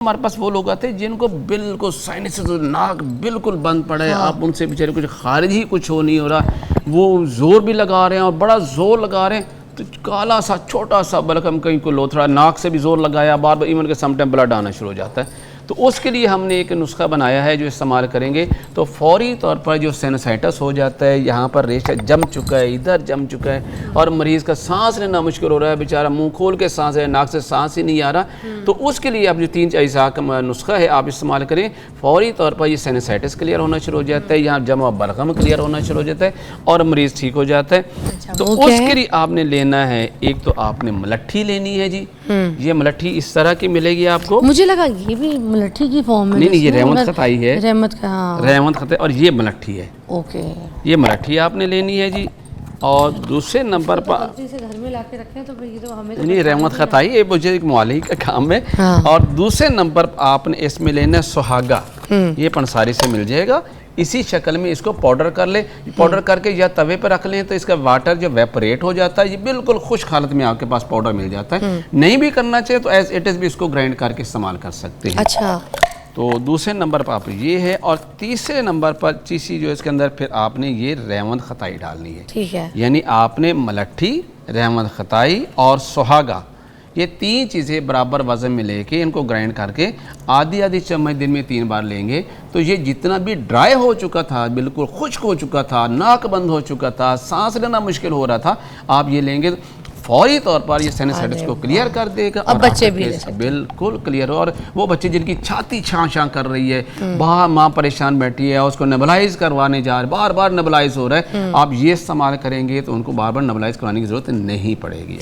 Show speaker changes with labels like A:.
A: हमारे पास वो लोग आते हैं जिनको बिल्कुल साइनस नाक बिल्कुल बंद पड़ा है। आप उनसे बेचारे कुछ खारिज ही कुछ हो नहीं हो रहा, वो जोर भी लगा रहे हैं और बड़ा जोर लगा रहे हैं तो काला सा छोटा सा बलगम कहीं को लोथड़ा, नाक से भी जोर लगाया, बार बार इवन के समटाइम ब्लड आना शुरू हो जाता है। तो उसके लिए हमने एक नुस्खा बनाया है जो इस्तेमाल करेंगे तो फौरी तौर पर जो साइनसाइटिस हो जाता है, यहाँ पर रेशा जम चुका है, इधर जम चुका है और मरीज़ का सांस लेना मुश्किल हो रहा है, बेचारा मुंह खोल के सांस है, नाक से सांस ही नहीं आ रहा, तो उसके लिए आप जो 3 अज्जा का नुस्खा है आप इस्तेमाल करें, फौरी तौर पर ये साइनसाइटिस क्लियर होना शुरू हो जाता है, यहाँ जमा बलगम क्लियर होना शुरू हो जाता है और मरीज़ ठीक हो जाता है। तो उसके लिए आपने लेना है, एक तो आपने मलट्ठी लेनी है जी, ये मलट्ठी इस तरह की मिलेगी आपको।
B: मुझे लगा ये भी मलट्ठी की फॉर्म में।
A: नहीं, ये रहमत खताई है,
B: रहमत का, हाँ।
A: रहमत खताई और ये मलट्ठी है।
B: ओके,
A: ये मलट्ठी आपने लेनी है जी। और दूसरे नंबर पर
B: से घर में लाके रखें तो फिर ये तो हमें
A: नहीं, रहमत खताई ये मुझे एक मौलवी का काम है।
B: हाँ।
A: और दूसरे नंबर पर आपने इसमें लेना है सुहागा, ये पंसारी से मिल जाएगा। इसी शक्ल में इसको पाउडर कर ले, पाउडर करके या तवे पर रख लें तो इसका वाटर जो वेपोरेट हो जाता है, ये बिल्कुल खुश्क हालत में आपके पास पाउडर मिल जाता है। नहीं भी करना चाहिए तो एज इट इज़ भी इसको ग्राइंड करके इस्तेमाल कर सकते हैं।
B: अच्छा,
A: तो दूसरे नंबर पर आप ये है और तीसरे नंबर पर चीज़ जो इसके अंदर फिर आपने ये रहमत खताई डालनी है।
B: ठीक है,
A: यानी आपने मलट्ठी, रहमत खताई और सुहागा, ये 3 चीज़ें बराबर वज़न में लेके इनको ग्राइंड करके आधी आधी चम्मच दिन में 3 बार लेंगे तो ये जितना भी ड्राई हो चुका था, बिल्कुल खुश्क हो चुका था, नाक बंद हो चुका था, सांस लेना मुश्किल हो रहा था, आप ये लेंगे फौरी तौर पर ये साइनसाइटिस को क्लियर कर देगा।
B: अब बच्चे भी
A: बिल्कुल क्लियर हो। और वो बच्चे जिनकी छाती छां कर रही है, बाहर माँ परेशान बैठी है, उसको नेबुलाइज करवाने जा रहे, बार बार नेबुलाइज हो रहा है, आप ये इस्तेमाल करेंगे तो उनको बार बार नेबुलाइज करवाने की जरूरत नहीं पड़ेगी।